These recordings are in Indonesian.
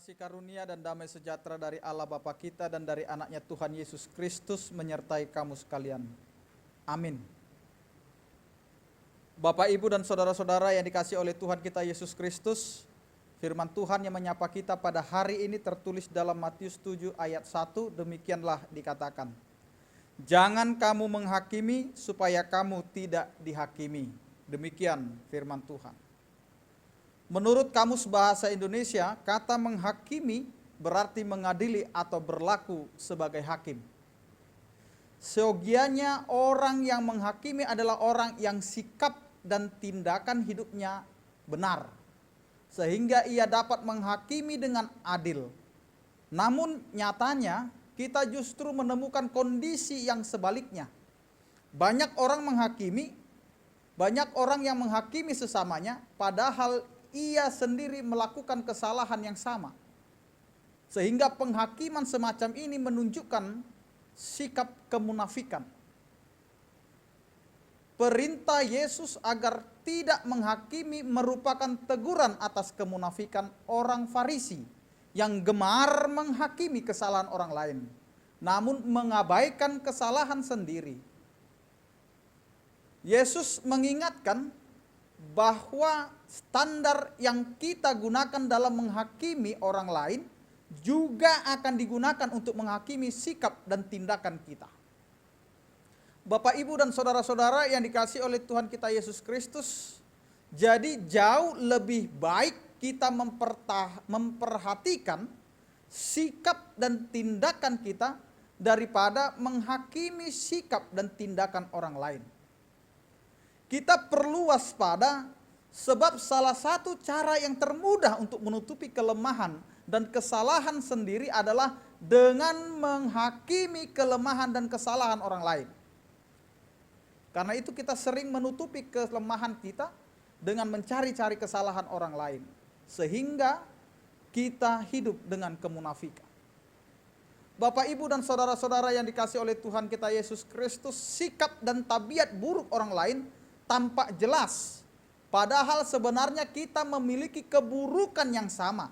Kasih karunia dan damai sejahtera dari Allah Bapa kita dan dari anaknya Tuhan Yesus Kristus menyertai kamu sekalian. Amin. Bapak, Ibu, dan saudara-saudara yang dikasihi oleh Tuhan kita Yesus Kristus, firman Tuhan yang menyapa kita pada hari ini tertulis dalam Matius 7 ayat 1, demikianlah dikatakan. Jangan kamu menghakimi supaya kamu tidak dihakimi. Demikian firman Tuhan. Menurut Kamus Bahasa Indonesia, kata menghakimi berarti mengadili atau berlaku sebagai hakim. Seyogianya orang yang menghakimi adalah orang yang sikap dan tindakan hidupnya benar, sehingga ia dapat menghakimi dengan adil. Namun nyatanya kita justru menemukan kondisi yang sebaliknya. Banyak orang yang menghakimi sesamanya, padahal ia sendiri melakukan kesalahan yang sama. Sehingga penghakiman semacam ini menunjukkan sikap kemunafikan. Perintah Yesus agar tidak menghakimi merupakan teguran atas kemunafikan orang Farisi yang gemar menghakimi kesalahan orang lain, namun mengabaikan kesalahan sendiri. Yesus mengingatkan bahwa standar yang kita gunakan dalam menghakimi orang lain juga akan digunakan untuk menghakimi sikap dan tindakan kita. Bapak, Ibu, dan saudara-saudara yang dikasihi oleh Tuhan kita Yesus Kristus, jadi jauh lebih baik kita memperhatikan sikap dan tindakan kita daripada menghakimi sikap dan tindakan orang lain. Kita perlu waspada, sebab salah satu cara yang termudah untuk menutupi kelemahan dan kesalahan sendiri adalah dengan menghakimi kelemahan dan kesalahan orang lain. Karena itu kita sering menutupi kelemahan kita dengan mencari-cari kesalahan orang lain, sehingga kita hidup dengan kemunafikan. Bapak, Ibu, dan saudara-saudara yang dikasihi oleh Tuhan kita Yesus Kristus, sikap dan tabiat buruk orang lain tampak jelas, padahal sebenarnya kita memiliki keburukan yang sama.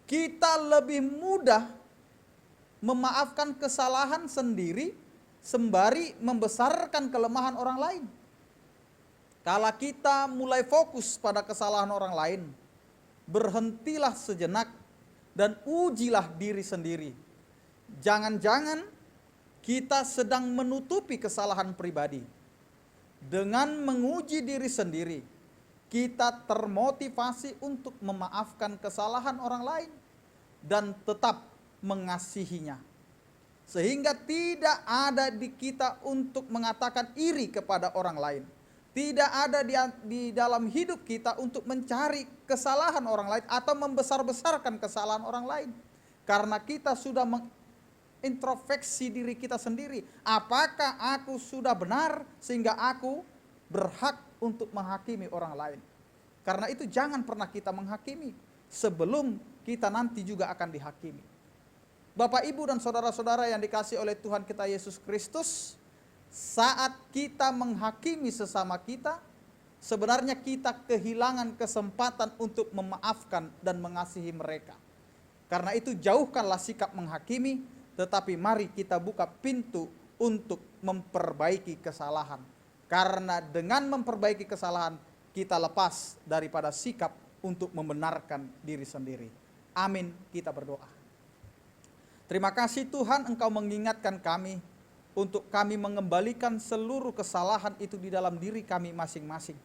Kita lebih mudah memaafkan kesalahan sendiri sembari membesarkan kelemahan orang lain. Kala kita mulai fokus pada kesalahan orang lain, berhentilah sejenak dan ujilah diri sendiri. Jangan-jangan kita sedang menutupi kesalahan pribadi. Dengan menguji diri sendiri, kita termotivasi untuk memaafkan kesalahan orang lain dan tetap mengasihinya. Sehingga tidak ada di kita untuk mengatakan iri kepada orang lain. Tidak ada di dalam hidup kita untuk mencari kesalahan orang lain atau membesar-besarkan kesalahan orang lain. Karena kita sudah introspeksi diri kita sendiri. Apakah aku sudah benar sehingga aku berhak untuk menghakimi orang lain? Karena itu jangan pernah kita menghakimi sebelum kita nanti juga akan dihakimi. Bapak, Ibu, dan saudara-saudara yang dikasihi oleh Tuhan kita Yesus Kristus, saat kita menghakimi sesama kita, sebenarnya kita kehilangan kesempatan untuk memaafkan dan mengasihi mereka. Karena itu jauhkanlah sikap menghakimi, tetapi mari kita buka pintu untuk memperbaiki kesalahan. Karena dengan memperbaiki kesalahan, kita lepas daripada sikap untuk membenarkan diri sendiri. Amin, kita berdoa. Terima kasih Tuhan, Engkau mengingatkan kami untuk kami mengembalikan seluruh kesalahan itu di dalam diri kami masing-masing.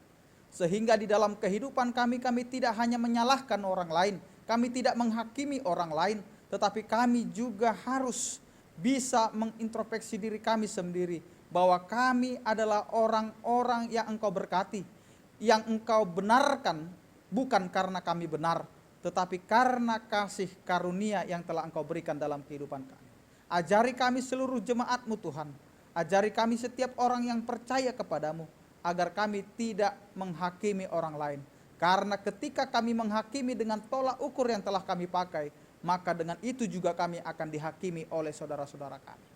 Sehingga di dalam kehidupan kami tidak hanya menyalahkan orang lain, kami tidak menghakimi orang lain, tetapi kami juga harus bisa mengintrospeksi diri kami sendiri, bahwa kami adalah orang-orang yang Engkau berkati, yang Engkau benarkan bukan karena kami benar, tetapi karena kasih karunia yang telah Engkau berikan dalam kehidupan kami. Ajari kami seluruh jemaat-Mu Tuhan, ajari kami setiap orang yang percaya kepadamu, agar kami tidak menghakimi orang lain. Karena ketika kami menghakimi dengan tolak ukur yang telah kami pakai, maka dengan itu juga kami akan dihakimi oleh saudara-saudara kami.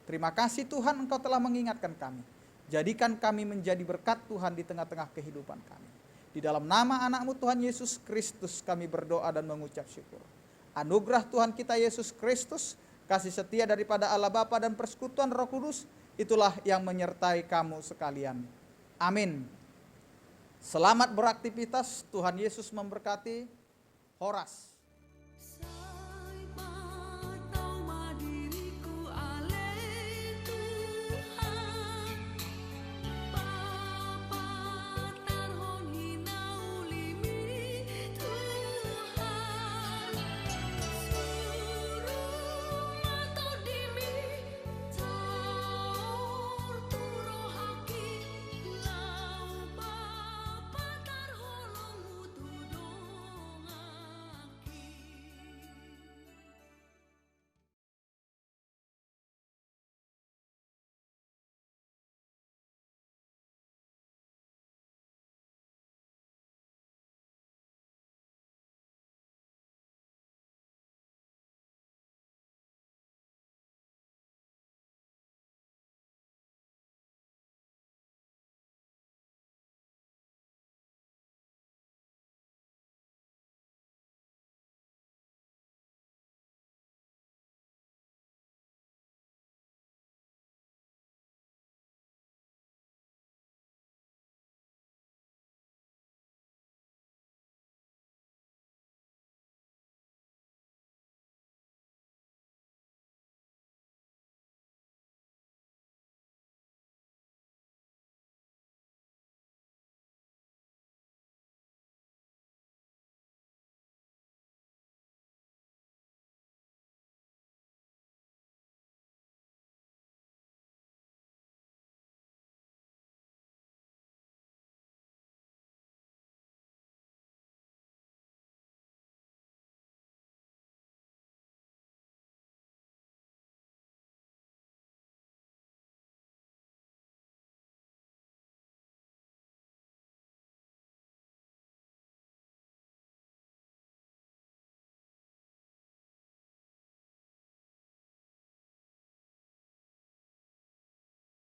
Terima kasih Tuhan, Engkau telah mengingatkan kami. Jadikan kami menjadi berkat Tuhan di tengah-tengah kehidupan kami. Di dalam nama anak-Mu Tuhan Yesus Kristus kami berdoa dan mengucap syukur. anugerah Tuhan kita Yesus Kristus, kasih setia daripada Allah Bapa dan persekutuan Roh Kudus, itulah yang menyertai kamu sekalian. Amin. Selamat beraktivitas, Tuhan Yesus memberkati. Horas.